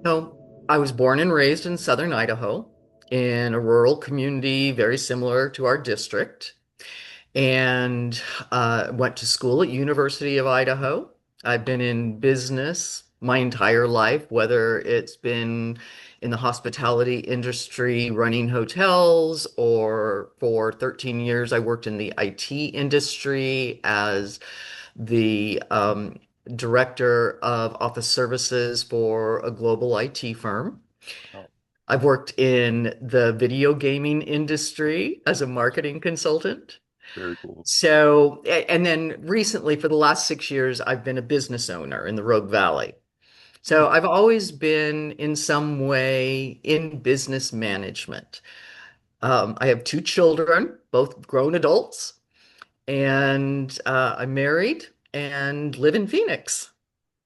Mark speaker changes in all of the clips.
Speaker 1: So I was born and raised in southern Idaho in a rural community very similar to our district, and went to school at University of Idaho. I've been in business my entire life, whether it's been in the hospitality industry running hotels, or for 13 years I worked in the IT industry as the director of office services for a global IT firm.
Speaker 2: Wow,
Speaker 1: I've worked in the video gaming industry as a marketing consultant.
Speaker 2: very cool.
Speaker 1: And then recently, for the last 6 years, I've been a business owner in the Rogue Valley.
Speaker 2: Hmm.
Speaker 1: So I've always been in some way in business management. I have two children, both grown adults, and I'm married and live in Phoenix.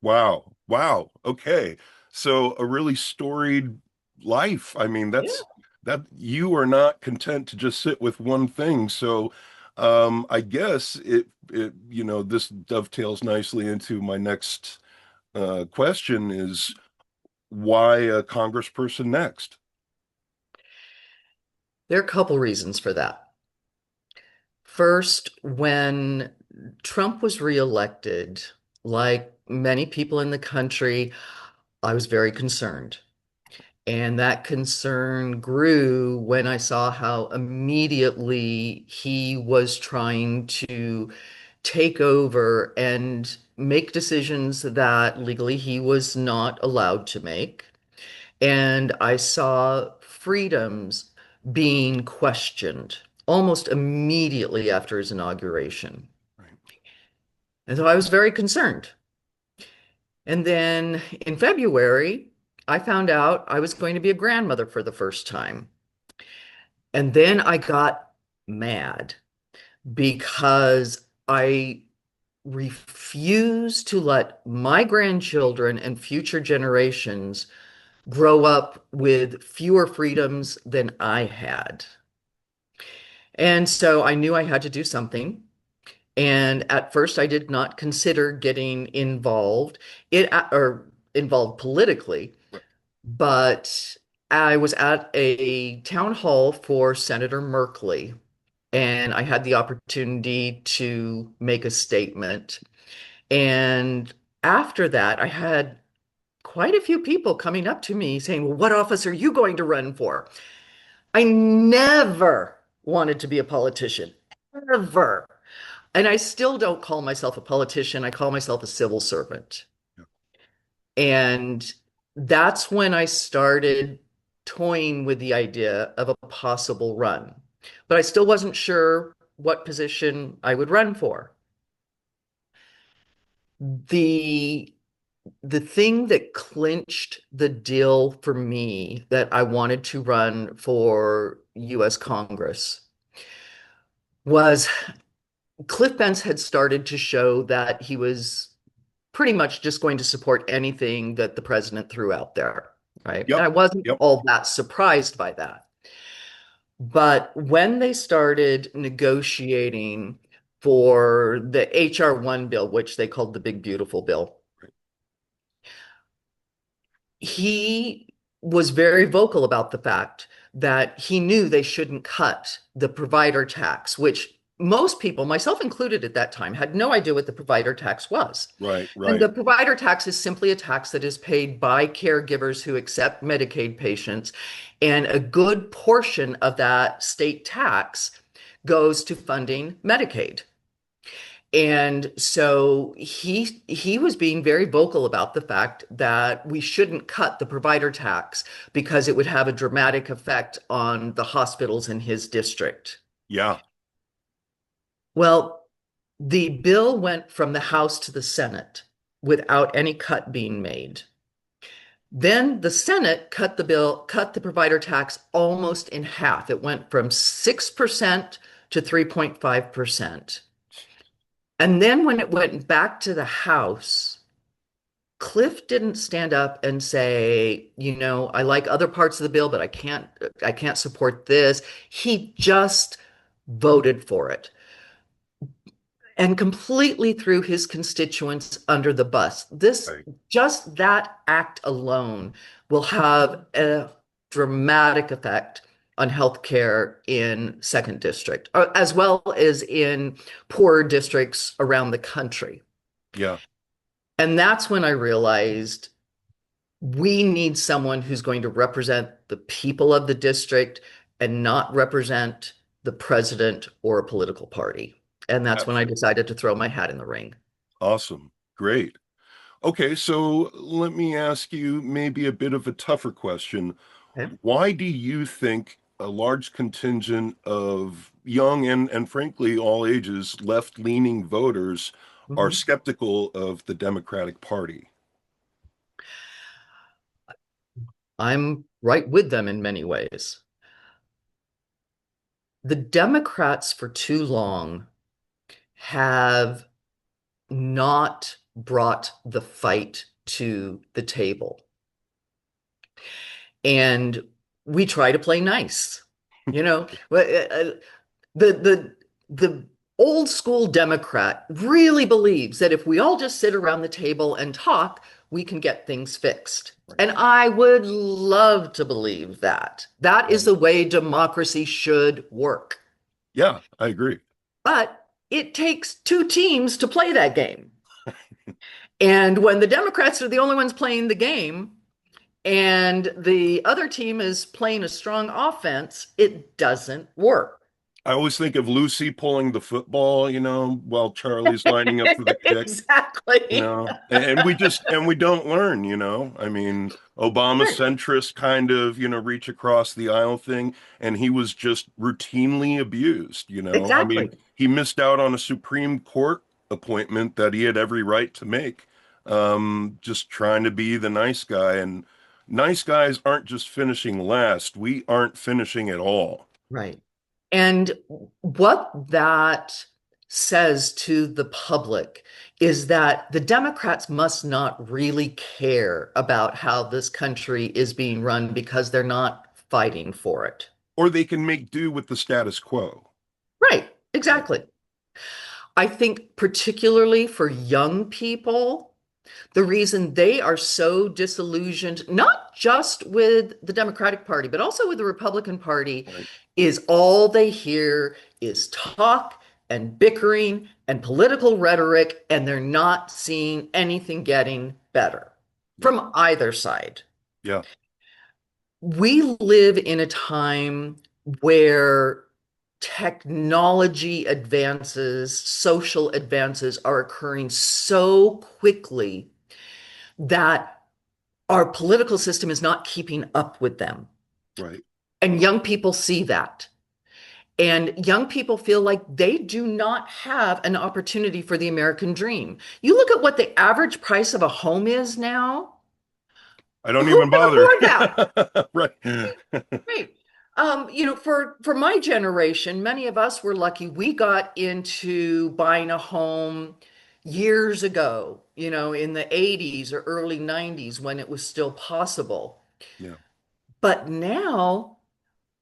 Speaker 2: Wow. Wow. Okay. So a really storied life. I mean,
Speaker 1: Yeah.
Speaker 2: that you are not content to just sit with one thing. So I guess this dovetails nicely into my next question is why a congressperson next?
Speaker 1: There are a couple reasons for that. First, when Trump was reelected, like many people in the country, I was very concerned. And that concern grew when I saw how immediately he was trying to take over and make decisions that legally he was not allowed to make. And I saw freedoms being questioned almost immediately after his inauguration.
Speaker 2: Right.
Speaker 1: And so I was very concerned. And then in February, I found out I was going to be a grandmother for the first time. And then I got mad because I refuse to let my grandchildren and future generations grow up with fewer freedoms than I had. And so I knew I had to do something. And at first, I did not consider getting involved politically,
Speaker 2: Right.
Speaker 1: but I was at a town hall for Senator Merkley, and I had the opportunity to make a statement. And after that, I had quite a few people coming up to me saying, "Well, what office are you going to run for?" I never wanted to be a politician, ever. And I still don't call myself a politician. I call myself a civil servant.
Speaker 2: Yeah.
Speaker 1: And that's when I started toying with the idea of a possible run. But I still wasn't sure what position I would run for. The the thing that clinched the deal for me that I wanted to run for US Congress was Cliff Bentz had started to show that he was pretty much just going to support anything that the president threw out there, right? And
Speaker 2: Yep.
Speaker 1: I wasn't
Speaker 2: Yep.
Speaker 1: all that surprised by that. But when they started negotiating for the HR1 bill, which they called the Big Beautiful Bill, he was very vocal about the fact that he knew they shouldn't cut the provider tax, which most people, myself included at that time, had no idea what the provider tax was.
Speaker 2: Right.
Speaker 1: And
Speaker 2: Right.
Speaker 1: the provider tax is simply a tax that is paid by caregivers who accept Medicaid patients. And a good portion of that state tax goes to funding Medicaid. And so he was being very vocal about the fact that we shouldn't cut the provider tax because it would have a dramatic effect on the hospitals in his district.
Speaker 2: Yeah.
Speaker 1: Well, the bill went from the House to the Senate without any cut being made. Then the Senate cut the provider tax almost in half. It went from 6% to 3.5%. And then when it went back to the House, Cliff didn't stand up and say, I like other parts of the bill, but I can't support this. He just voted for it. and completely threw his constituents under the bus. This,
Speaker 2: Right.
Speaker 1: just that act alone will have a dramatic effect on healthcare in second district, as well as in poorer districts around the country.
Speaker 2: Yeah,
Speaker 1: And that's when I realized we need someone who's going to represent the people of the district and not represent the president or a political party. And that's when I
Speaker 2: absolutely.
Speaker 1: decided to throw my hat in the ring.
Speaker 2: Awesome. Great. Okay, so let me ask you maybe a bit of a tougher question.
Speaker 1: Okay.
Speaker 2: Why do you think a large contingent of young and frankly all ages left-leaning voters are
Speaker 1: Mhm.
Speaker 2: skeptical of the Democratic Party?
Speaker 1: I'm right with them in many ways. The Democrats, for too long, have not brought the fight to the table. And we try to play nice. You know, the old school Democrat really believes that if we all just sit around the table and talk, we can get things fixed.
Speaker 2: Right.
Speaker 1: And I would love to believe that. That is
Speaker 2: Right.
Speaker 1: the way democracy should work.
Speaker 2: Yeah, I agree.
Speaker 1: But it takes two teams to play that game. And when the Democrats are the only ones playing the game and the other team is playing a strong offense, it doesn't work.
Speaker 2: I always think of Lucy pulling the football, while Charlie's lining up for the kick.
Speaker 1: Exactly.
Speaker 2: And we don't learn, I mean, Obama
Speaker 1: Right.
Speaker 2: centrist kind of, reach across the aisle thing, and he was just routinely abused. I mean,
Speaker 1: Exactly.
Speaker 2: he missed out on a Supreme Court appointment that he had every right to make, just trying to be the nice guy. And nice guys aren't just finishing last, we aren't finishing at all.
Speaker 1: Right. And what that says to the public is that the Democrats must not really care about how this country is being run because they're not fighting for it.
Speaker 2: Or they can make do with the status quo.
Speaker 1: Right.
Speaker 2: Right.
Speaker 1: Exactly. I think particularly for young people, the reason they are so disillusioned, not just with the Democratic Party, but also with the Republican Party,
Speaker 2: Right.
Speaker 1: is all they hear is talk and bickering and political rhetoric, and they're not seeing anything getting better
Speaker 2: Yeah.
Speaker 1: from either side.
Speaker 2: Yeah.
Speaker 1: We live in a time where technology advances, social advances are occurring so quickly that our political system is not keeping up with them.
Speaker 2: Right.
Speaker 1: And young people see that. And young people feel like they do not have an opportunity for the American dream. You look at what the average price of a home is now.
Speaker 2: I don't
Speaker 1: Who
Speaker 2: even
Speaker 1: can
Speaker 2: bother.
Speaker 1: afford that?
Speaker 2: Right.
Speaker 1: Right. For my generation, many of us were lucky. We got into buying a home years ago, in the 80s or early 90s when it was still possible.
Speaker 2: Yeah.
Speaker 1: But now,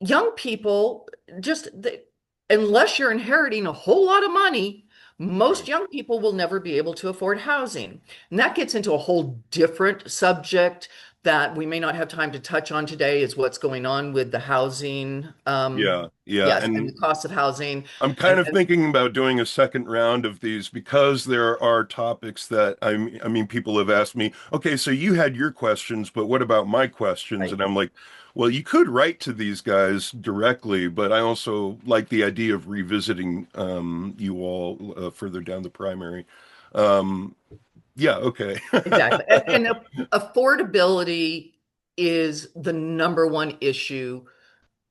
Speaker 1: young people unless you're inheriting a whole lot of money, most
Speaker 2: Right.
Speaker 1: young people will never be able to afford housing. And that gets into a whole different subject that we may not have time to touch on today is what's going on with the housing.
Speaker 2: Yeah. Yeah.
Speaker 1: Yes, and the
Speaker 2: And
Speaker 1: cost of housing.
Speaker 2: I'm kind
Speaker 1: And,
Speaker 2: of thinking about doing a second round of these because there are topics that I mean, people have asked me, okay, so you had your questions, but what about my questions?
Speaker 1: right,
Speaker 2: And I'm like, well, you could write to these guys directly, but I also like the idea of revisiting you all further down the primary. Um, yeah, okay.
Speaker 1: exactly. And affordability is the number one issue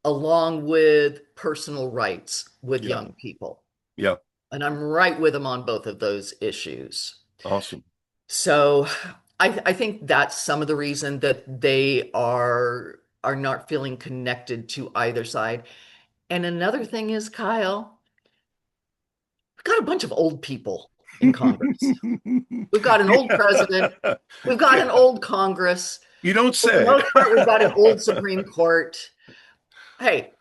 Speaker 1: along with personal rights with
Speaker 2: Yeah,
Speaker 1: young people.
Speaker 2: yeah,
Speaker 1: And I'm right with them on both of those issues.
Speaker 2: awesome.
Speaker 1: So I think that's some of the reason that they are not feeling connected to either side. And another thing is, Kyle, we've got a bunch of old people in Congress. We've got an old president.
Speaker 2: Yeah,
Speaker 1: We've got an
Speaker 2: yeah,
Speaker 1: old Congress.
Speaker 2: you don't
Speaker 1: For the
Speaker 2: say.
Speaker 1: most part, we've got an old Supreme Court. Hey,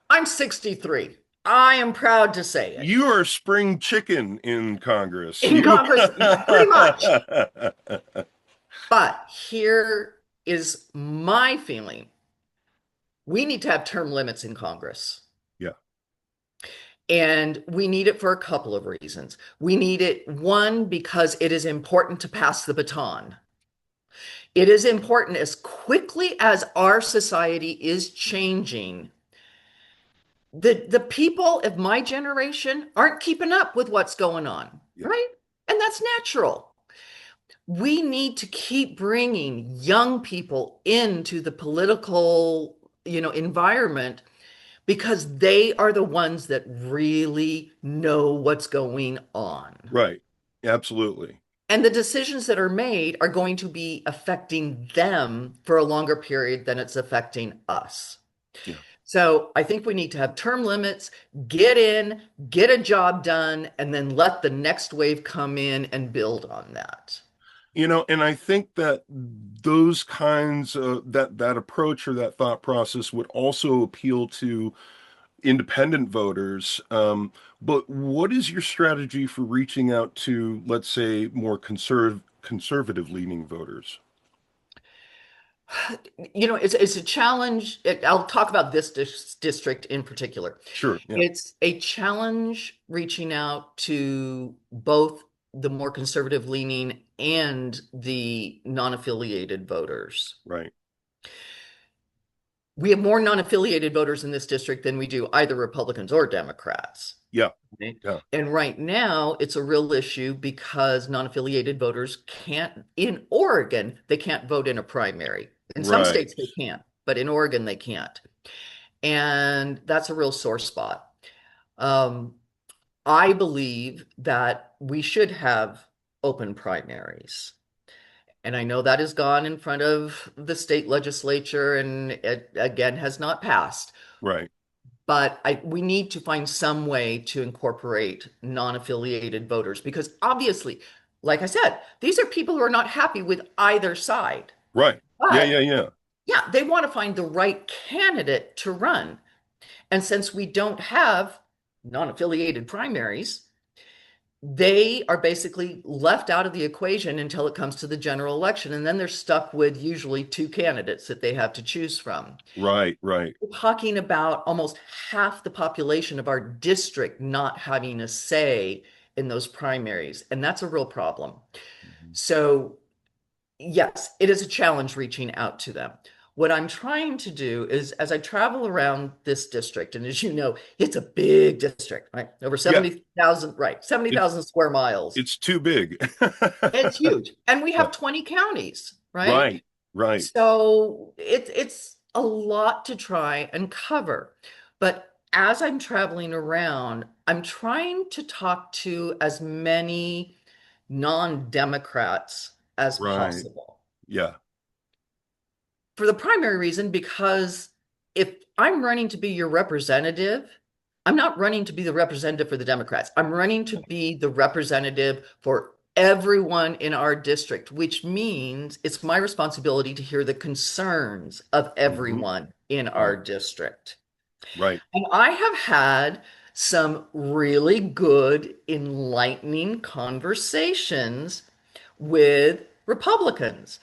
Speaker 1: I'm 63. I am proud to say it.
Speaker 2: You are spring chicken in Congress.
Speaker 1: In
Speaker 2: You
Speaker 1: Congress, pretty much. But here is my feeling. We need to have term limits in Congress.
Speaker 2: Yeah,
Speaker 1: And we need it for a couple of reasons. We need it, one, because it is important to pass the baton. It is important as quickly as our society is changing. The people of my generation aren't keeping up with what's going on,
Speaker 2: yeah,
Speaker 1: right? And that's natural. We need to keep bringing young people into the political, environment because they are the ones that really know what's going on.
Speaker 2: right. Absolutely.
Speaker 1: And the decisions that are made are going to be affecting them for a longer period than it's affecting us.
Speaker 2: Yeah.
Speaker 1: So I think we need to have term limits, get in, get a job done, and then let the next wave come in and build on that.
Speaker 2: And I think that those kinds of that approach or that thought process would also appeal to independent voters. But what is your strategy for reaching out to, let's say, more conservative leaning voters?
Speaker 1: It's a challenge. I'll talk about this district in particular.
Speaker 2: Sure. Yeah.
Speaker 1: It's a challenge reaching out to both the more conservative leaning and the non-affiliated voters.
Speaker 2: Right.
Speaker 1: We have more non-affiliated voters in this district than we do either Republicans or Democrats.
Speaker 2: Yeah.
Speaker 1: Okay?
Speaker 2: Yeah.
Speaker 1: And right now, it's a real issue because non-affiliated voters can't, in Oregon, they can't vote in a primary. In some
Speaker 2: Right.
Speaker 1: states, they can't, but in Oregon, they can't. And that's a real sore spot. Um, I believe that we should have open primaries. And I know that has gone in front of the state legislature and it again has not passed.
Speaker 2: Right.
Speaker 1: But we need to find some way to incorporate non-affiliated voters because obviously, like I said, these are people who are not happy with either side.
Speaker 2: Right. Yeah.
Speaker 1: But
Speaker 2: Yeah. Yeah.
Speaker 1: yeah, they want to find the right candidate to run. And since we don't have non-affiliated primaries, they are basically left out of the equation until it comes to the general election. And then they're stuck with usually two candidates that they have to choose from.
Speaker 2: Right. Right.
Speaker 1: We're talking about almost half the population of our district not having a say in those primaries. And that's a real problem.
Speaker 2: Mhm.
Speaker 1: So yes, it is a challenge reaching out to them. What I'm trying to do is, as I travel around this district, and as you know, it's a big district, right? Over
Speaker 2: Yeah.
Speaker 1: 70,000, right?
Speaker 2: It's
Speaker 1: 70,000 square miles.
Speaker 2: it's too big.
Speaker 1: It's huge. And we
Speaker 2: Yeah.
Speaker 1: have 20 counties, right?
Speaker 2: Right. Right.
Speaker 1: So it's a lot to try and cover. But as I'm traveling around, I'm trying to talk to as many non-Democrats as
Speaker 2: Right.
Speaker 1: possible.
Speaker 2: Yeah.
Speaker 1: For the primary reason, because if I'm running to be your representative, I'm not running to be the representative for the Democrats. I'm running to be the representative for everyone in our district, which means it's my responsibility to hear the concerns of
Speaker 2: Hmm.
Speaker 1: everyone in our
Speaker 2: Right.
Speaker 1: district.
Speaker 2: Right.
Speaker 1: And I have had some really good, enlightening conversations with Republicans.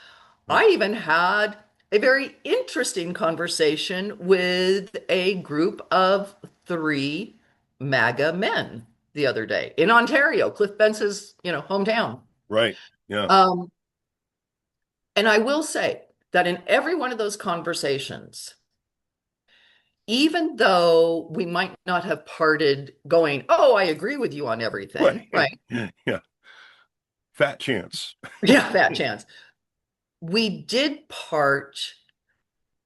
Speaker 2: Right.
Speaker 1: I even had a very interesting conversation with a group of three MAGA men the other day in Ontario, Cliff Bence's, hometown.
Speaker 2: Right. Yeah.
Speaker 1: Um, and I will say that in every one of those conversations, even though we might not have parted going, oh, I agree with you on everything,
Speaker 2: Right.
Speaker 1: right?
Speaker 2: Yeah. Fat chance.
Speaker 1: Yeah, fat chance. We did part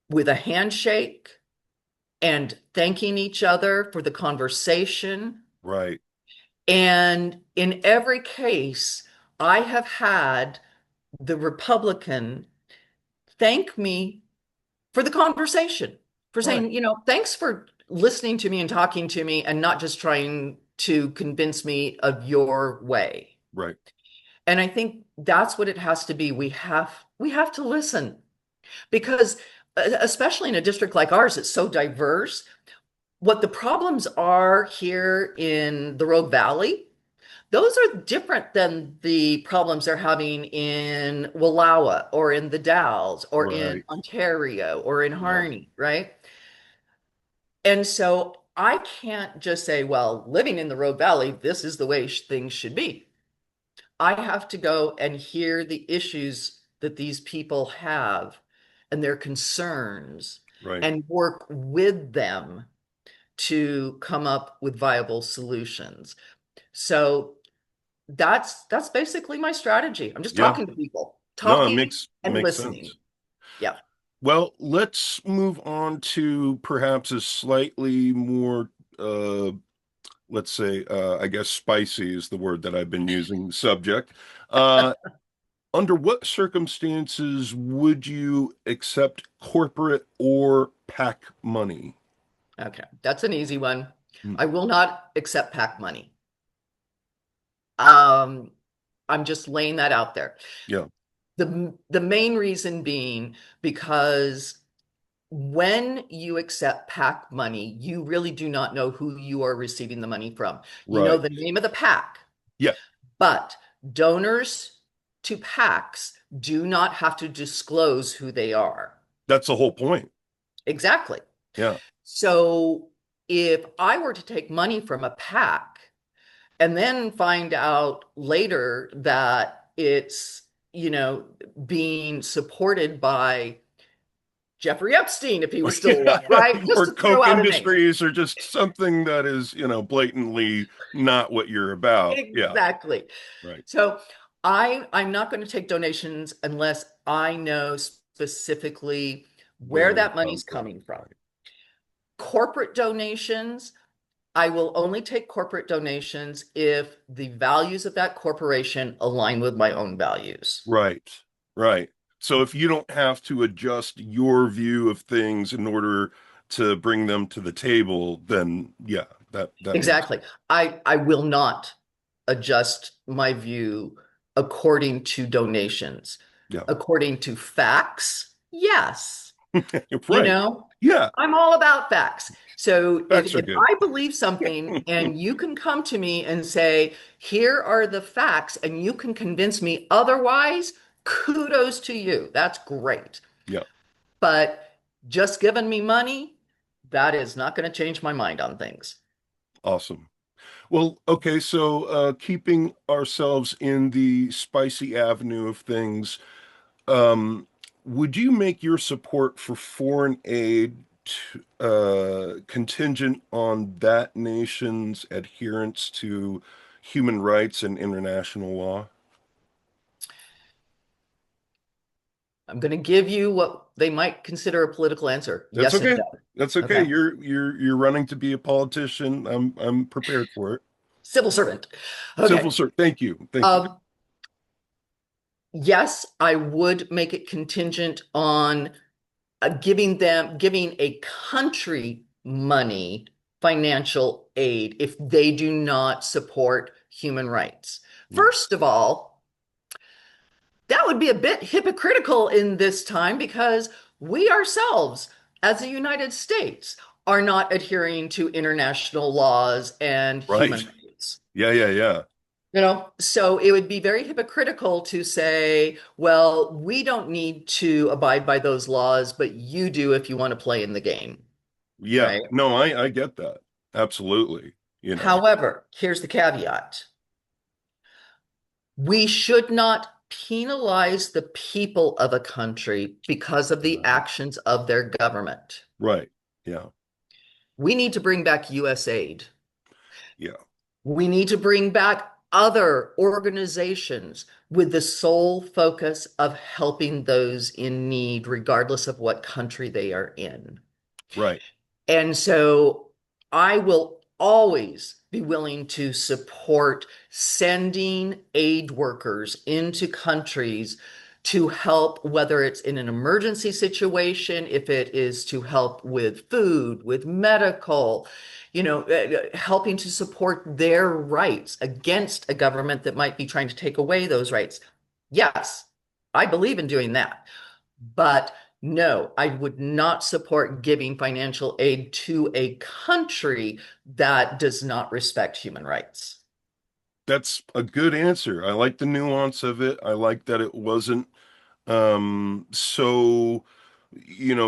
Speaker 1: with a handshake and thanking each other for the conversation.
Speaker 2: Right.
Speaker 1: And in every case, I have had the Republican thank me for the conversation, for
Speaker 2: Right.
Speaker 1: saying, thanks for listening to me and talking to me and not just trying to convince me of your way.
Speaker 2: Right.
Speaker 1: And I think that's what it has to be. We have to listen because especially in a district like ours, it's so diverse. what the problems are here in the Rogue Valley, those are different than the problems they're having in Wallowa or in the Dalles or in
Speaker 2: Right.
Speaker 1: Ontario or in
Speaker 2: Yeah.
Speaker 1: Harney, right? And so I can't just say, well, living in the Rogue Valley, this is the way things should be. I have to go and hear the issues that these people have and their concerns
Speaker 2: Right.
Speaker 1: and work with them to come up with viable solutions. So that's basically my strategy. I'm just
Speaker 2: Yeah.
Speaker 1: talking to people,
Speaker 2: No, it
Speaker 1: talking and
Speaker 2: makes
Speaker 1: listening.
Speaker 2: sense.
Speaker 1: Yeah.
Speaker 2: Well, let's move on to perhaps a slightly more, uh, let's say, I guess spicy is the word that I've been using, subject. Uh, Under what circumstances would you accept corporate or PAC money?
Speaker 1: Okay. That's an easy one.
Speaker 2: Hmm.
Speaker 1: I will not accept PAC money. Um, I'm just laying that out there.
Speaker 2: Yeah,
Speaker 1: The main reason being because when you accept PAC money, you really do not know who you are receiving the money from. You know
Speaker 2: right.
Speaker 1: the name of the PAC,
Speaker 2: Yeah,
Speaker 1: but donors to PACs do not have to disclose who they are.
Speaker 2: that's the whole point.
Speaker 1: Exactly.
Speaker 2: Yeah,
Speaker 1: So if I were to take money from a PAC and then find out later that it's, you know, being supported by Jeffrey Epstein if he was still alive,
Speaker 2: yeah.
Speaker 1: right? Just
Speaker 2: Or
Speaker 1: to throw
Speaker 2: Coke
Speaker 1: out a name.
Speaker 2: Industries or just something that is, blatantly not what you're about. Yeah,
Speaker 1: Exactly.
Speaker 2: right.
Speaker 1: So I'm not going to take donations unless I know specifically where
Speaker 2: Where they
Speaker 1: that
Speaker 2: come
Speaker 1: money's
Speaker 2: from.
Speaker 1: coming from.
Speaker 2: Right.
Speaker 1: Corporate donations, I will only take corporate donations if the values of that corporation align with my own values.
Speaker 2: Right. Right. So if you don't have to adjust your view of things in order to bring them to the table, then yeah, that makes
Speaker 1: Exactly. I will not adjust my view according to donations.
Speaker 2: yeah.
Speaker 1: According to facts, yes. You
Speaker 2: Right.
Speaker 1: know,
Speaker 2: Yeah,
Speaker 1: I'm all about facts. So
Speaker 2: facts are
Speaker 1: if
Speaker 2: good.
Speaker 1: I believe something and you can come to me and say, here are the facts, and you can convince me otherwise, kudos to you. That's great.
Speaker 2: Yeah,
Speaker 1: But just giving me money, that is not going to change my mind on things.
Speaker 2: awesome. Well, okay, so keeping ourselves in the spicy avenue of things, um, would you make your support for foreign aid contingent on that nation's adherence to human rights and international law?
Speaker 1: I'm going to give you what they might consider a political answer.
Speaker 2: That's
Speaker 1: Yes and
Speaker 2: okay.
Speaker 1: no.
Speaker 2: That's okay.
Speaker 1: Okay.
Speaker 2: You're running to be a politician. I'm prepared for it.
Speaker 1: Civil servant.
Speaker 2: Civil
Speaker 1: Okay.
Speaker 2: service. Thank you. Thank you.
Speaker 1: Um, yes, I would make it contingent on giving a country money, financial aid, if they do not support human rights.
Speaker 2: Yeah.
Speaker 1: First of all, that would be a bit hypocritical in this time because we ourselves, as the United States, are not adhering to international laws and
Speaker 2: Right.
Speaker 1: human rights.
Speaker 2: Yeah, yeah, yeah.
Speaker 1: So it would be very hypocritical to say, well, we don't need to abide by those laws, but you do if you want to play in the game,
Speaker 2: Yeah.
Speaker 1: right?
Speaker 2: No, I get that. Absolutely. You know.
Speaker 1: However, here's the caveat. We should not penalize the people of a country because of the
Speaker 2: Right.
Speaker 1: actions of their government.
Speaker 2: Right. Yeah.
Speaker 1: We need to bring back US aid.
Speaker 2: Yeah.
Speaker 1: We need to bring back other organizations with the sole focus of helping those in need, regardless of what country they are in.
Speaker 2: Right.
Speaker 1: And so I will always be willing to support sending aid workers into countries to help, whether it's in an emergency situation, if it is to help with food, with medical, helping to support their rights against a government that might be trying to take away those rights. Yes, I believe in doing that. But No, I would not support giving financial aid to a country that does not respect human rights.
Speaker 2: That's a good answer. I like the nuance of it. I like that it wasn't so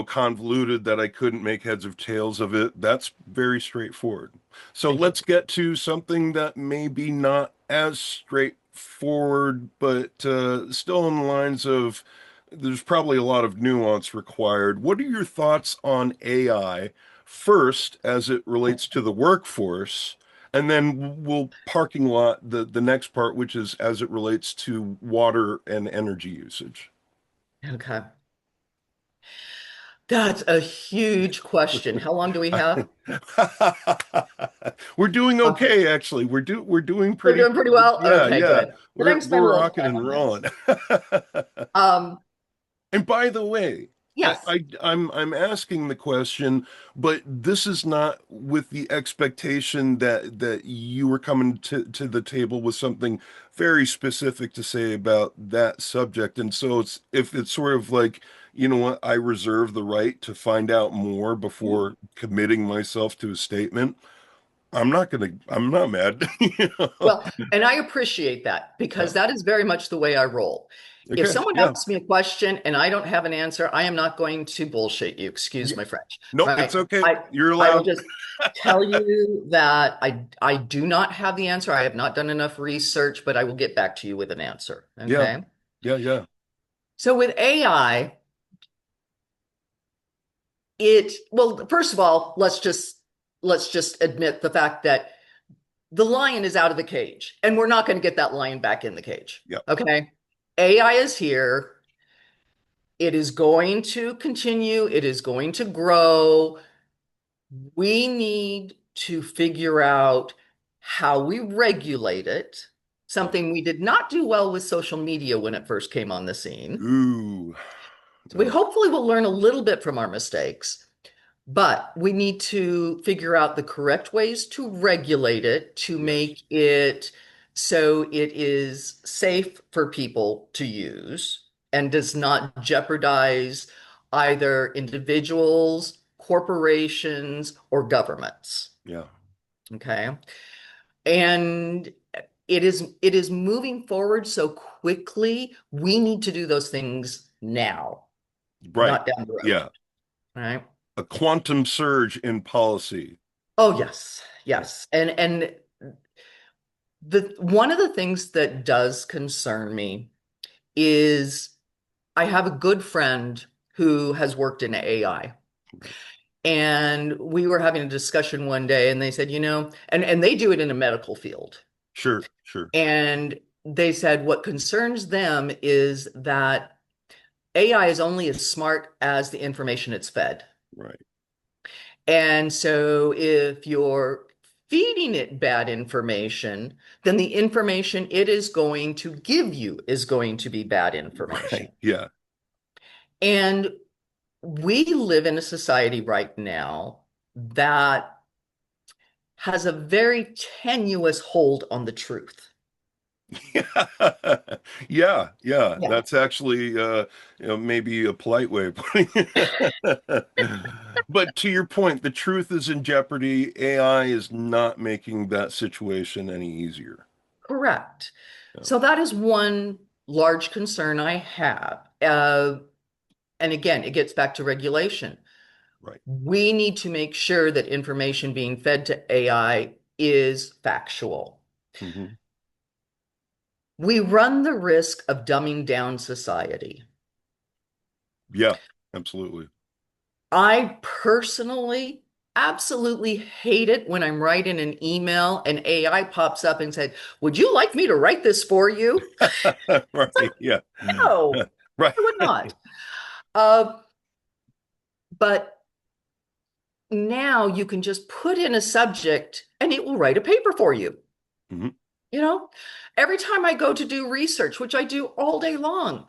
Speaker 2: convoluted that I couldn't make heads or tails of it. That's very straightforward. So
Speaker 1: Thank you.
Speaker 2: let's get to something that may be not as straightforward, but still in the lines of there's probably a lot of nuance required. What are your thoughts on AI first as it relates to the workforce? And then we'll parking lot the next part, which is as it relates to water and energy usage.
Speaker 1: Okay. That's a huge question. How long do we have?
Speaker 2: We're doing
Speaker 1: Okay.
Speaker 2: okay, actually. We're doing
Speaker 1: We're
Speaker 2: pretty,
Speaker 1: doing pretty well.
Speaker 2: yeah,
Speaker 1: Okay,
Speaker 2: yeah.
Speaker 1: good. Then I
Speaker 2: We're
Speaker 1: can spend a
Speaker 2: we're
Speaker 1: little
Speaker 2: rocking
Speaker 1: time
Speaker 2: and
Speaker 1: on
Speaker 2: rolling.
Speaker 1: this. Um,
Speaker 2: And by the way,
Speaker 1: yes.
Speaker 2: I'm asking the question, but this is not with the expectation that you were coming to the table with something very specific to say about that subject. And so if it's sort of like, you know what, I reserve the right to find out more before committing myself to a statement, I'm not mad. You know?
Speaker 1: Well, and I appreciate that
Speaker 2: Yeah.
Speaker 1: because that is very much the way I roll. If
Speaker 2: Okay.
Speaker 1: someone
Speaker 2: Yeah.
Speaker 1: asks me a question and I don't have an answer, I am not going to bullshit you. Excuse
Speaker 2: Yeah.
Speaker 1: my French,
Speaker 2: Nope, it's
Speaker 1: right?
Speaker 2: okay.
Speaker 1: I
Speaker 2: You're
Speaker 1: I will
Speaker 2: allowed.
Speaker 1: just tell you that I do not have the answer. I have not done enough research, but I will get back to you with an answer.
Speaker 2: Yeah.
Speaker 1: Okay.
Speaker 2: Yeah, yeah.
Speaker 1: So with AI, well, first of all, let's just admit the fact that the lion is out of the cage, and we're not going to get that lion back in the cage.
Speaker 2: Yeah.
Speaker 1: Okay. AI is here. It is going to continue. It is going to grow. We need to figure out how we regulate it,
Speaker 2: Yeah.
Speaker 1: something we did not do well with social media when it first came on the scene.
Speaker 2: Ooh.
Speaker 1: So we
Speaker 2: Oh,
Speaker 1: hopefully will learn a little bit from our mistakes. But we need to figure out the correct ways to regulate it to
Speaker 2: yes.
Speaker 1: make it so it is safe for people to use and does not jeopardize either individuals, corporations, or governments.
Speaker 2: Yeah.
Speaker 1: Okay. And it is moving forward so quickly. We need to do those things now,
Speaker 2: Right.
Speaker 1: not down the road.
Speaker 2: Yeah.
Speaker 1: All right.
Speaker 2: A quantum surge in policy.
Speaker 1: Oh yes,
Speaker 2: Yeah.
Speaker 1: yes. And the one of the things that does concern me is I have a good friend who has worked in AI.
Speaker 2: Right.
Speaker 1: And we were having a discussion one day and they said, and they do it in a medical field.
Speaker 2: Sure. Sure.
Speaker 1: And they said what concerns them is that AI is only as smart as the information it's fed.
Speaker 2: Right.
Speaker 1: And so if you're feeding it bad information, then the information it is going to give you is going to be bad information.
Speaker 2: Right. Yeah.
Speaker 1: And we live in a society right now that has a very tenuous hold on the truth.
Speaker 2: Yeah. Yeah.
Speaker 1: Yeah.
Speaker 2: That's actually maybe a polite way of putting it. But to your point, the truth is in jeopardy. AI is not making that situation any easier.
Speaker 1: Correct.
Speaker 2: Yeah.
Speaker 1: So that is one large concern I have. And again, it gets back to regulation.
Speaker 2: Right.
Speaker 1: We need to make sure that information being fed to AI is factual.
Speaker 2: Hmm.
Speaker 1: We run the risk of dumbing down society.
Speaker 2: Yeah. Absolutely.
Speaker 1: I personally absolutely hate it when I'm writing an email and AI pops up and said, "Would you like me to write this for you?" It's like,
Speaker 2: Right. Yeah.
Speaker 1: no,
Speaker 2: Right.
Speaker 1: I would not. Uh, but now you can just put in a subject and it will write a paper for you.
Speaker 2: Hmm.
Speaker 1: You know, every time I go to do research, which I do all day long,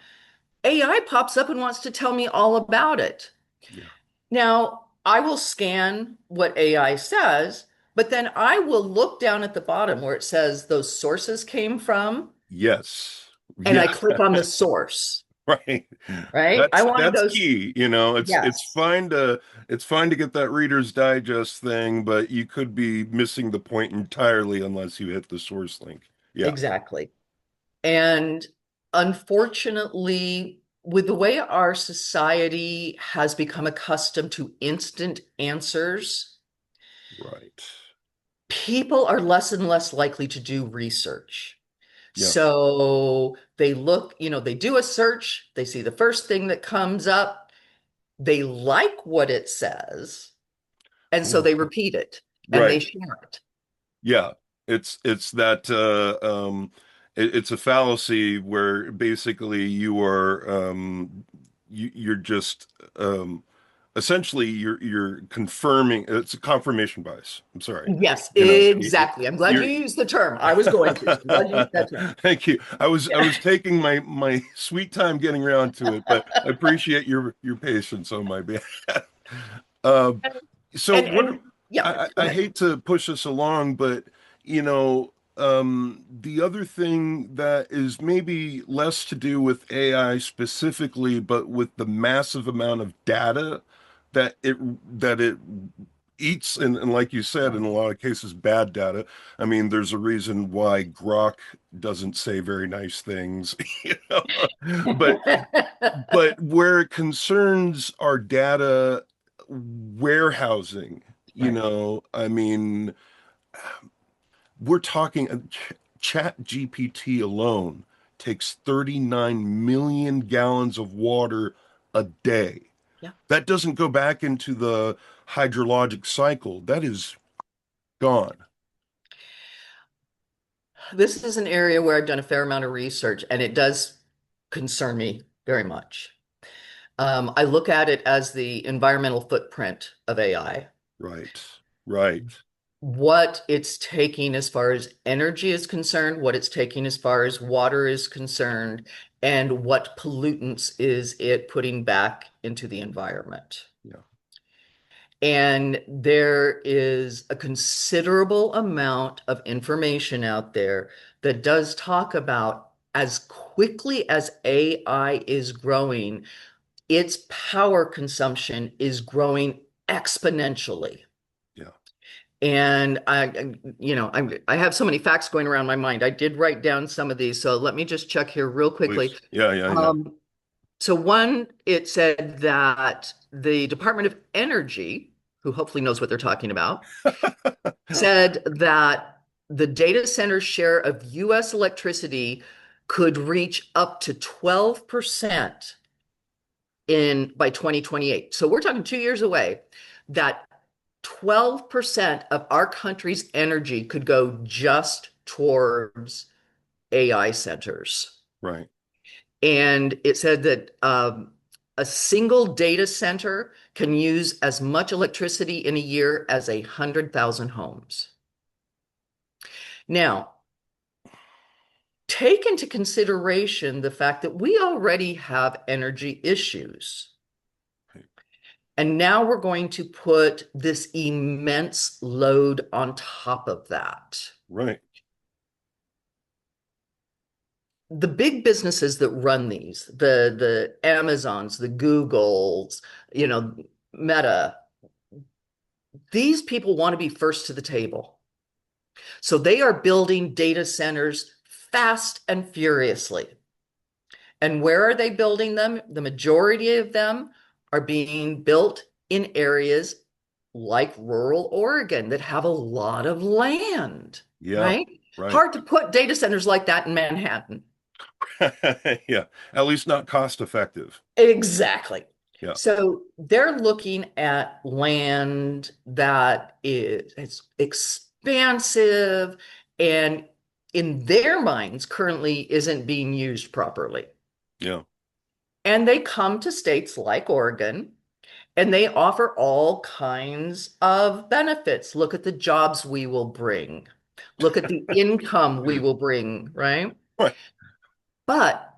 Speaker 1: AI pops up and wants to tell me all about it.
Speaker 2: Yeah.
Speaker 1: Now, I will scan what AI says, but then I will look down at the bottom where it says those sources came from,
Speaker 2: Yes.
Speaker 1: and I
Speaker 2: Yeah.
Speaker 1: click on the source.
Speaker 2: Right.
Speaker 1: right? I wanted
Speaker 2: That's
Speaker 1: those.
Speaker 2: key. You know,
Speaker 1: Yes,
Speaker 2: it's fine to get that Reader's Digest thing, but you could be missing the point entirely unless you hit the source link. Yeah.
Speaker 1: exactly. And unfortunately, with the way our society has become accustomed to instant answers,
Speaker 2: Right.
Speaker 1: people are less and less likely to do research.
Speaker 2: Yes.
Speaker 1: So they look, they do a search, they see the first thing that comes up, they like what it says, and so
Speaker 2: Oh,
Speaker 1: they repeat it and they
Speaker 2: right.
Speaker 1: share it.
Speaker 2: Yeah, it's that it's a fallacy where basically you're just essentially you're confirming it's a confirmation bias. I'm sorry.
Speaker 1: Yes,
Speaker 2: You know,
Speaker 1: exactly. I'm glad you
Speaker 2: you're
Speaker 1: used the term. I was going to. I'm glad you used that term.
Speaker 2: Thank you. I
Speaker 1: Yeah.
Speaker 2: was taking my sweet time getting around to it, but I appreciate your patience on my behalf. Uh, so what
Speaker 1: And yeah, go
Speaker 2: I
Speaker 1: ahead.
Speaker 2: hate to push us along, but the other thing that is maybe less to do with AI specifically, but with the massive amount of data that it eats, and like you said, in a lot of cases, bad data. I mean, there's a reason why Grok doesn't say very nice things, you know. But where it concerns our data warehousing,
Speaker 1: Right.
Speaker 2: I mean, we're talking Chat GPT alone takes 39 million gallons of water a day.
Speaker 1: Yeah.
Speaker 2: That doesn't go back into the hydrologic cycle. That is gone.
Speaker 1: This is an area where I've done a fair amount of research, and it does concern me very much. I look at it as the environmental footprint of AI,
Speaker 2: Right. Right.
Speaker 1: what it's taking as far as energy is concerned, what it's taking as far as water is concerned, and what pollutants is it putting back into the environment.
Speaker 2: Yeah.
Speaker 1: And there is a considerable amount of information out there that does talk about as quickly as AI is growing, its power consumption is growing exponentially.
Speaker 2: Yeah.
Speaker 1: And I have so many facts going around my mind. I did write down some of these, so let me just check here real quickly.
Speaker 2: Please. Yeah. Yeah. Yeah.
Speaker 1: Um, so one, it said that the Department of Energy, who hopefully knows what they're talking about, said that the data center share of US electricity could reach up to 12% in by 2028. So we're talking 2 years away, that 12% of our country's energy could go just towards AI centers.
Speaker 2: Right.
Speaker 1: And it said that a single data center can use as much electricity in a year as 100,000 homes. Now, take into consideration the fact that we already have energy issues. And now we're going to put this immense load on top of that.
Speaker 2: Right.
Speaker 1: The big businesses that run these, the Amazons, the Googles, you know, Meta, these people want to be first to the table. So they are building data centers fast and furiously. And where are they building them? The majority of them are being built in areas like rural Oregon that have a lot of land,
Speaker 2: Yeah.
Speaker 1: right?
Speaker 2: Right.
Speaker 1: Hard to put data centers like that in Manhattan.
Speaker 2: Yeah. At least not cost effective.
Speaker 1: Exactly.
Speaker 2: Yeah.
Speaker 1: So they're looking at land that is it's expansive and in their minds currently isn't being used properly.
Speaker 2: Yeah.
Speaker 1: And they come to states like Oregon and they offer all kinds of benefits. Look at the jobs we will bring. Look at the income we will bring, right?
Speaker 2: Right.
Speaker 1: But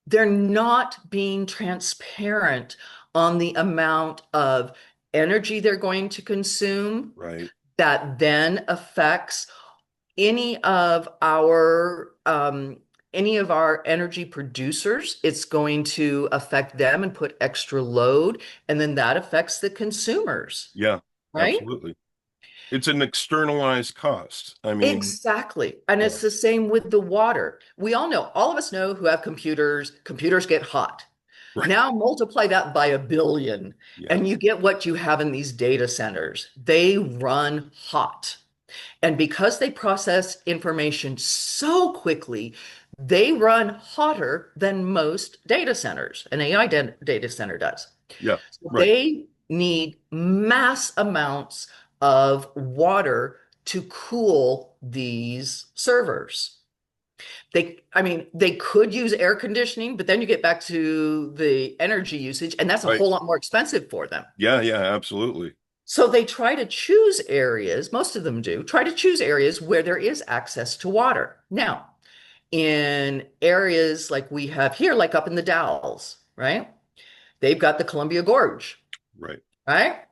Speaker 1: they're not being transparent on the amount of energy they're going to consume
Speaker 2: Right.
Speaker 1: that then affects any of our any of our energy producers, it's going to affect them and put extra load, and then that affects the consumers,
Speaker 2: Yeah,
Speaker 1: right?
Speaker 2: absolutely. It's an externalized cost. I mean,
Speaker 1: Exactly. And
Speaker 2: yeah,
Speaker 1: it's the same with the water. We all know, all of us know who have computers, computers get hot.
Speaker 2: right.
Speaker 1: Now multiply that by a billion,
Speaker 2: Yeah,
Speaker 1: and you get what you have in these data centers. They run hot. And because they process information so quickly, they run hotter than most data centers, an AI data center does.
Speaker 2: yeah,
Speaker 1: So
Speaker 2: right.
Speaker 1: they need mass amounts of water to cool these servers. I mean, they could use air conditioning, but then you get back to the energy usage, and that's a
Speaker 2: Right.
Speaker 1: whole lot more expensive for them.
Speaker 2: Yeah, yeah, absolutely.
Speaker 1: So they try to choose areas, most of them do, try to choose areas where there is access to water. Now, in areas like we have here, like up in the Dalles, right? They've got the Columbia Gorge,
Speaker 2: Right.
Speaker 1: right?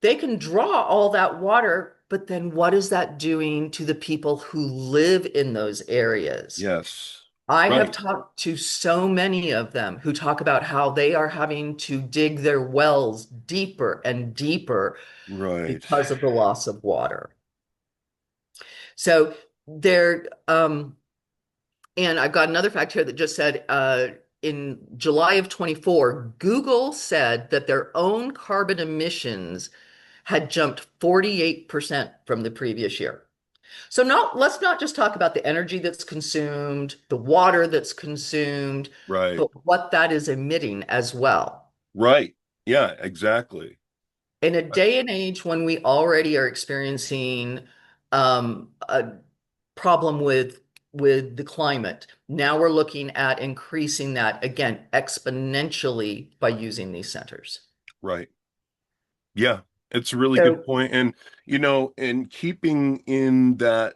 Speaker 1: They can draw all that water, but then what is that doing to the people who live in those areas?
Speaker 2: Yes.
Speaker 1: I have
Speaker 2: Right.
Speaker 1: talked to so many of them who talk about how they are having to dig their wells deeper and deeper
Speaker 2: Right.
Speaker 1: because of the loss of water. So there, and I've got another fact here that just said in July of 24, Google said that their own carbon emissions had jumped 48% from the previous year. So let's not just talk about the energy that's consumed, the water that's consumed,
Speaker 2: Right.
Speaker 1: but what that is emitting as well.
Speaker 2: Right. Yeah, exactly.
Speaker 1: In a day and age when we already are experiencing a problem with the climate, now we're looking at increasing that again exponentially by using these centers.
Speaker 2: Right. Yeah, it's a really good
Speaker 1: So,
Speaker 2: point. And and keeping in that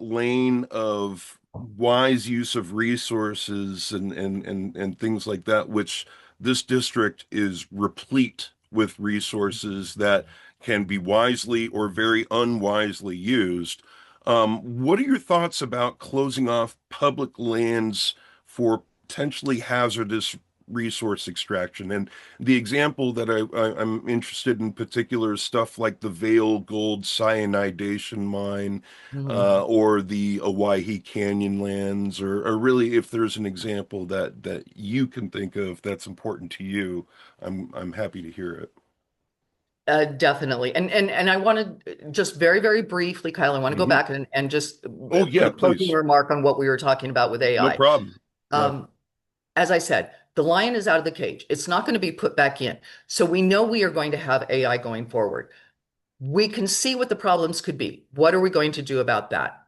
Speaker 2: lane of wise use of resources and things like that, which this district is replete with resources that can be wisely or very unwisely used. What are your thoughts about closing off public lands for potentially hazardous resource extraction? And the example that I'm interested in particular is stuff like the Vale Gold Cyanidation Mine,
Speaker 1: hmm.
Speaker 2: or the Owyhee Canyon lands, or really if there's an example that you can think of that's important to you, I'm happy to hear it.
Speaker 1: Definitely. And I want to just very, very briefly, Kyle, I want to go
Speaker 2: Hmm.
Speaker 1: back and just
Speaker 2: Oh
Speaker 1: put
Speaker 2: yeah,
Speaker 1: a closing
Speaker 2: please.
Speaker 1: remark on what we were talking about with
Speaker 2: No
Speaker 1: AI.
Speaker 2: problem. Yeah,
Speaker 1: Um, as I said, the lion is out of the cage. It's not going to be put back in. So we know we are going to have AI going forward. We can see what the problems could be. What are we going to do about that?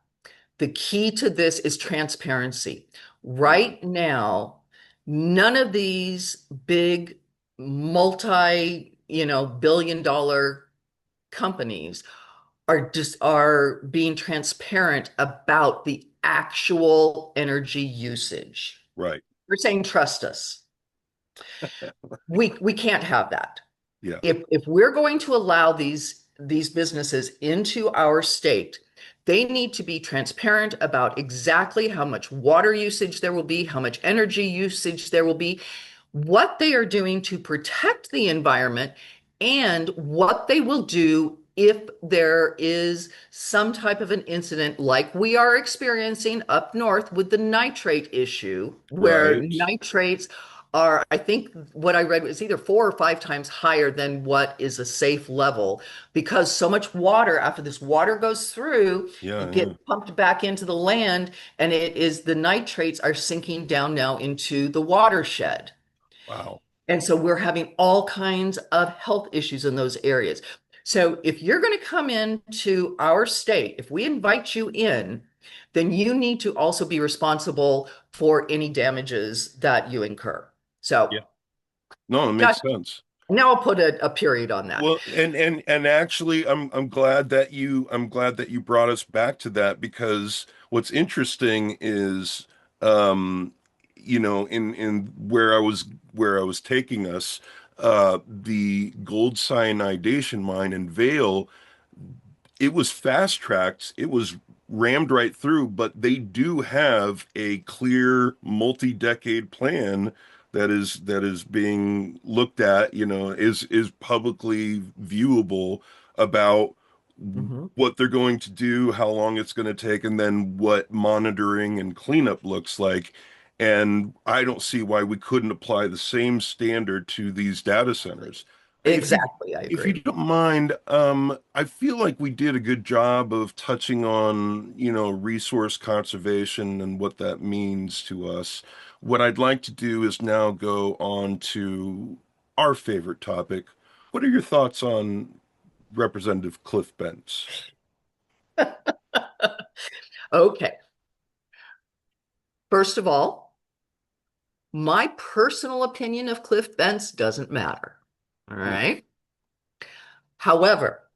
Speaker 1: The key to this is transparency.
Speaker 2: yeah,
Speaker 1: Right now, none of these big billion dollar companies are being transparent about the actual energy usage.
Speaker 2: right.
Speaker 1: We're saying trust us. We can't have that.
Speaker 2: Yeah,
Speaker 1: If we're going to allow these businesses into our state, they need to be transparent about exactly how much water usage there will be, how much energy usage there will be, what they are doing to protect the environment, and what they will do if there is some type of an incident like we are experiencing up north with the nitrate issue, where
Speaker 2: right.
Speaker 1: nitrates are, I think what I read was either 4 or 5 times higher than what is a safe level because so much water, after this water goes through,
Speaker 2: Yeah,
Speaker 1: it gets
Speaker 2: yeah.
Speaker 1: pumped back into the land, and it is the nitrates are sinking down now into the watershed.
Speaker 2: Wow.
Speaker 1: And so we're having all kinds of health issues in those areas. So if you're going to come into our state, if we invite you in, then you need to also be responsible for any damages that you incur. So,
Speaker 2: Yeah. No, it
Speaker 1: gosh,
Speaker 2: makes sense.
Speaker 1: now I'll put a period on that.
Speaker 2: Well, and actually, I'm glad that you brought us back to that, because what's interesting is, um, in where I was taking us, the gold cyanidation mine in Vale, it was fast tracked. It was rammed right through, but they do have a clear multi-decade plan that is being looked at, is publicly viewable about
Speaker 1: Hmm.
Speaker 2: what they're going to do, how long it's going to take, and then what monitoring and cleanup looks like. And I don't see why we couldn't apply the same standard to these data centers. If you
Speaker 1: Exactly, I
Speaker 2: if you
Speaker 1: agree.
Speaker 2: don't mind, I feel like we did a good job of touching on, resource conservation and what that means to us. What I'd like to do is now go on to our favorite topic. What are your thoughts on Representative Cliff Bentz?
Speaker 1: Okay. First of all, my personal opinion of Cliff Bentz doesn't matter. All
Speaker 2: Hmm.
Speaker 1: right. However,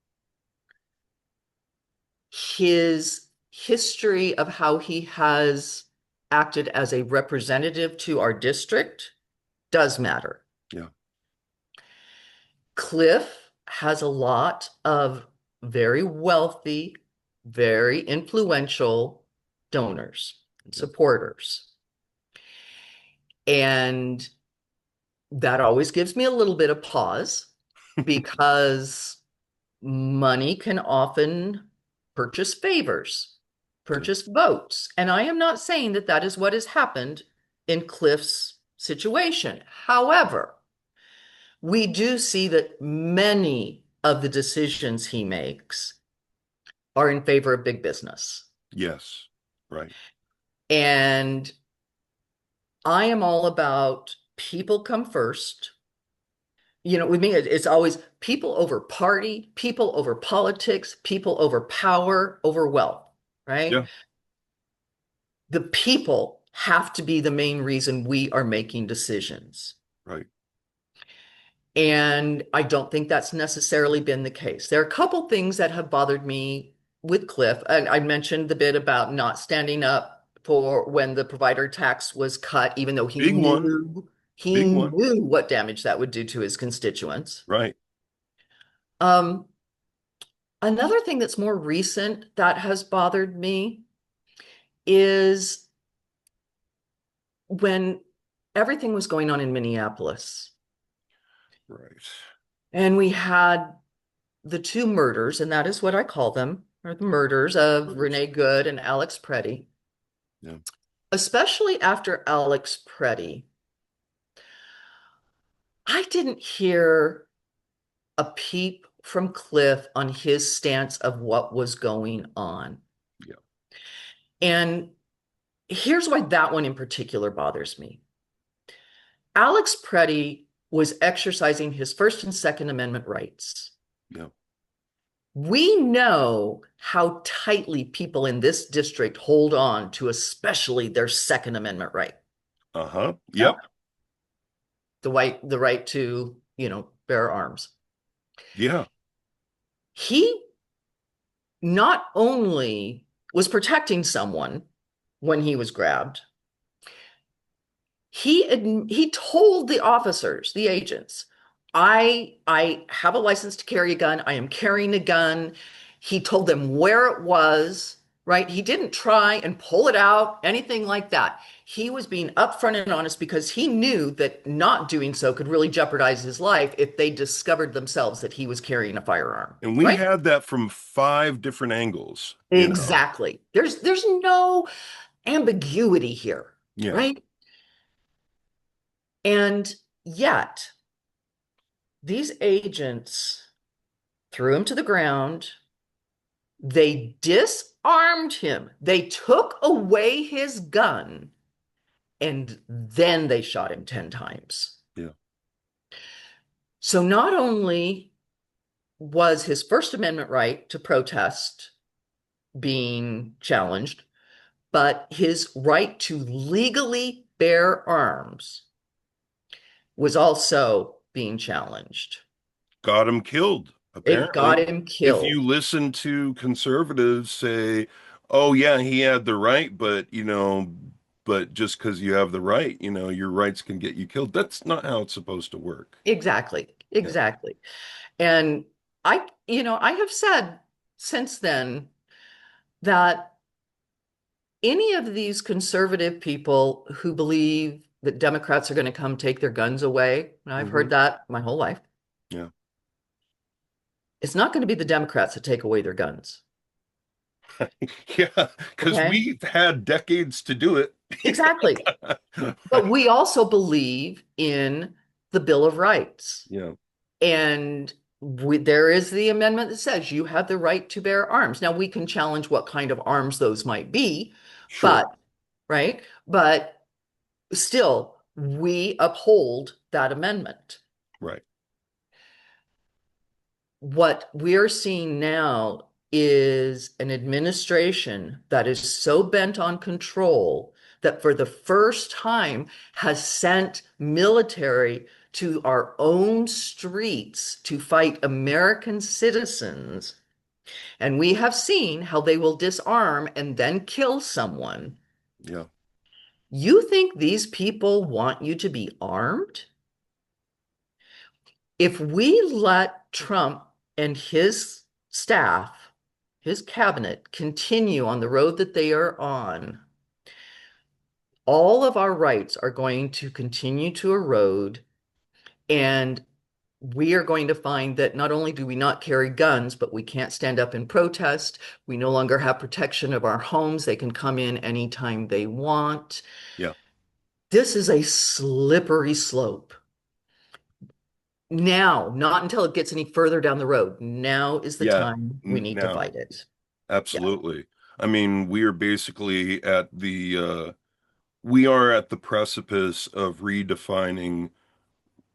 Speaker 1: his history of how he has acted as a representative to our district does matter.
Speaker 2: Yeah,
Speaker 1: Cliff has a lot of very wealthy, very influential donors and
Speaker 2: yeah,
Speaker 1: supporters. And that always gives me a little bit of pause because money can often purchase favors,
Speaker 2: yeah.
Speaker 1: purchase votes. And I am not saying that that is what has happened in Cliff's situation. However, we do see that many of the decisions he makes are in favor of big business.
Speaker 2: Yes, right.
Speaker 1: And I am all about people come first. With me, it's always people over party, people over politics, people over power, over wealth, right?
Speaker 2: Yeah,
Speaker 1: The people have to be the main reason we are making decisions.
Speaker 2: right.
Speaker 1: And I don't think that's necessarily been the case. There are a couple things that have bothered me with Cliff. And I mentioned the bit about not standing up for when the provider tax was cut, even though
Speaker 2: Big one,
Speaker 1: he
Speaker 2: big one.
Speaker 1: knew what damage that would do to his constituents.
Speaker 2: Right.
Speaker 1: Um, Another thing that's more recent that has bothered me is when everything was going on in Minneapolis
Speaker 2: Right.
Speaker 1: and we had the two murders, and that is what I call them, are the murders of
Speaker 2: Murders.
Speaker 1: Renee Good and Alex Preddy.
Speaker 2: Yeah.
Speaker 1: Especially after Alex Preddy, I didn't hear a peep from Cliff on his stance of what was going on.
Speaker 2: Yeah.
Speaker 1: And here's why that one in particular bothers me. Alex Preddy was exercising his First and Second Amendment rights.
Speaker 2: Yeah.
Speaker 1: We know how tightly people in this district hold on to especially their Second Amendment right.
Speaker 2: Uh-huh.
Speaker 1: Yeah.
Speaker 2: Yep.
Speaker 1: The right to, bear arms.
Speaker 2: Yeah.
Speaker 1: He not only was protecting someone when he was grabbed, he told the officers, the agents, I have a license to carry a gun. I am carrying a gun. He told them where it was, right? He didn't try and pull it out, anything like that. He was being upfront and honest because he knew that not doing so could really jeopardize his life if they discovered themselves that he was carrying a firearm,
Speaker 2: And we
Speaker 1: right?
Speaker 2: had that from five different angles.
Speaker 1: Exactly. There's no ambiguity here,
Speaker 2: Yeah.
Speaker 1: right? And yet, these agents threw him to the ground. They disarmed him. They took away his gun and then they shot him 10 times.
Speaker 2: Yeah.
Speaker 1: So not only was his First Amendment right to protest being challenged, but his right to legally bear arms was also being challenged.
Speaker 2: Got him killed,
Speaker 1: It got
Speaker 2: apparently.
Speaker 1: him
Speaker 2: If you
Speaker 1: killed.
Speaker 2: listen to conservatives say, oh, yeah, he had the right, but just because you have the right, your rights can get you killed. That's not how it's supposed to work.
Speaker 1: Exactly.
Speaker 2: Yeah.
Speaker 1: Exactly. And I have said since then that any of these conservative people who believe that Democrats are going to come take their guns away, and I've
Speaker 2: Hmm.
Speaker 1: heard that my whole life,
Speaker 2: Yeah.
Speaker 1: it's not going to be the Democrats that take away their guns.
Speaker 2: Yeah, because
Speaker 1: Okay?
Speaker 2: we've had decades to do it.
Speaker 1: Exactly. But
Speaker 2: Right.
Speaker 1: we also believe in the Bill of Rights.
Speaker 2: Yeah,
Speaker 1: And there is the amendment that says you have the right to bear arms. Now, we can challenge what kind of arms those might be,
Speaker 2: sure.
Speaker 1: but, right? But still, we uphold that amendment.
Speaker 2: Right.
Speaker 1: What we're seeing now is an administration that is so bent on control that for the first time has sent military to our own streets to fight American citizens. And we have seen how they will disarm and then kill someone.
Speaker 2: Yeah.
Speaker 1: You think these people want you to be armed? If we let Trump and his staff, his cabinet, continue on the road that they are on, all of our rights are going to continue to erode. And we are going to find that not only do we not carry guns, but we can't stand up and protest. We no longer have protection of our homes. They can come in anytime they want.
Speaker 2: Yeah.
Speaker 1: This is a slippery slope. Now, not until it gets any further down the road. Now is the
Speaker 2: Yeah.
Speaker 1: time we need to
Speaker 2: Now,
Speaker 1: fight it. Yeah,
Speaker 2: absolutely. I mean, we are basically at the we are at the precipice of redefining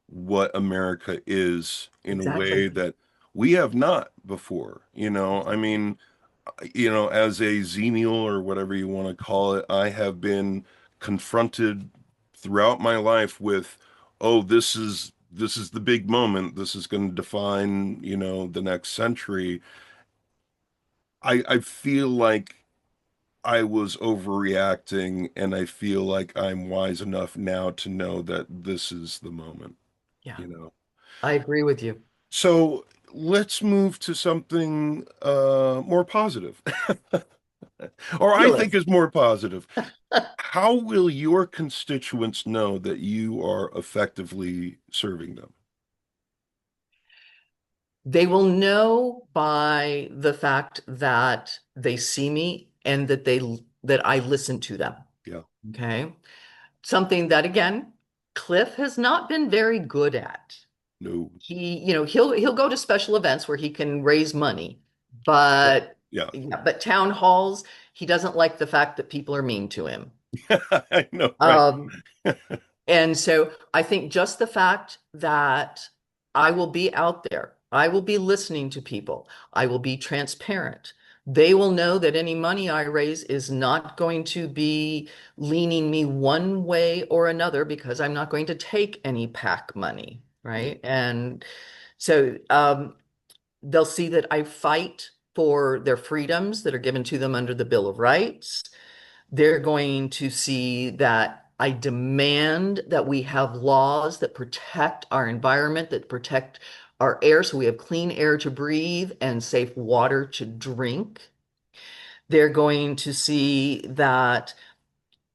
Speaker 2: what America is in a
Speaker 1: exactly.
Speaker 2: way that we have not before. I mean, as a xenial or whatever you want to call it, I have been confronted throughout my life with, oh, this is the big moment. This is going to define, the next century. I feel like I was overreacting, and I feel like I'm wise enough now to know that this is the moment,
Speaker 1: Yeah,
Speaker 2: you know.
Speaker 1: I agree with you.
Speaker 2: So let's move to something more positive, or I think
Speaker 1: Fearless.
Speaker 2: is more positive. How will your constituents know that you are effectively serving them?
Speaker 1: They will know by the fact that they see me and that I listen to them.
Speaker 2: Yeah.
Speaker 1: Okay. Something that again, Cliff has not been very good at.
Speaker 2: No.
Speaker 1: He'll go to special events where he can raise money,
Speaker 2: Yep.
Speaker 1: but
Speaker 2: Yeah.
Speaker 1: yeah, but town halls, he doesn't like the fact that people are mean to him.
Speaker 2: I know, right?
Speaker 1: Um, And so I think just the fact that I will be out there, I will be listening to people, I will be transparent. They will know that any money I raise is not going to be leaning me one way or another because I'm not going to take any PAC money,
Speaker 2: Yeah.
Speaker 1: right? And so they'll see that I fight for their freedoms that are given to them under the Bill of Rights. They're going to see that I demand that we have laws that protect our environment, that protect our air so we have clean air to breathe and safe water to drink. They're going to see that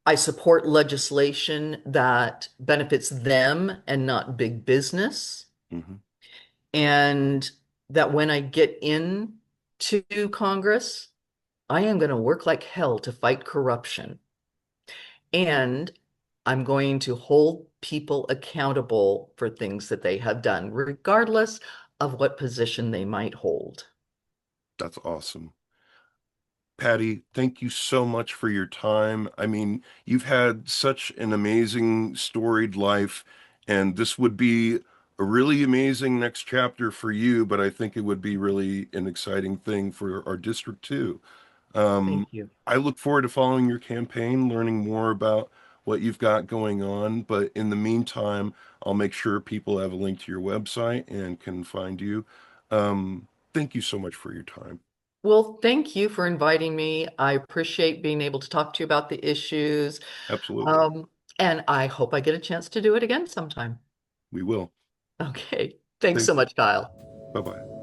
Speaker 1: I support legislation that benefits them and not big business.
Speaker 2: Hmm.
Speaker 1: And that when I get into Congress, I am going to work like hell to fight corruption. And I'm going to hold people accountable for things that they have done, regardless of what position they might hold.
Speaker 2: That's awesome. Patty, thank you so much for your time. I mean, you've had such an amazing storied life, and this would be a really amazing next chapter for you, but I think it would be really an exciting thing for our district too. Um,
Speaker 1: Thank you.
Speaker 2: I look forward to following your campaign, learning more about what you've got going on, but in the meantime, I'll make sure people have a link to your website and can find you. Thank you so much for your time.
Speaker 1: Well, thank you for inviting me. I appreciate being able to talk to you about the issues.
Speaker 2: Absolutely.
Speaker 1: Um, and I hope I get a chance to do it again sometime.
Speaker 2: We will.
Speaker 1: Okay. Thanks
Speaker 2: Thank
Speaker 1: so
Speaker 2: you.
Speaker 1: much, Kyle.
Speaker 2: Bye bye.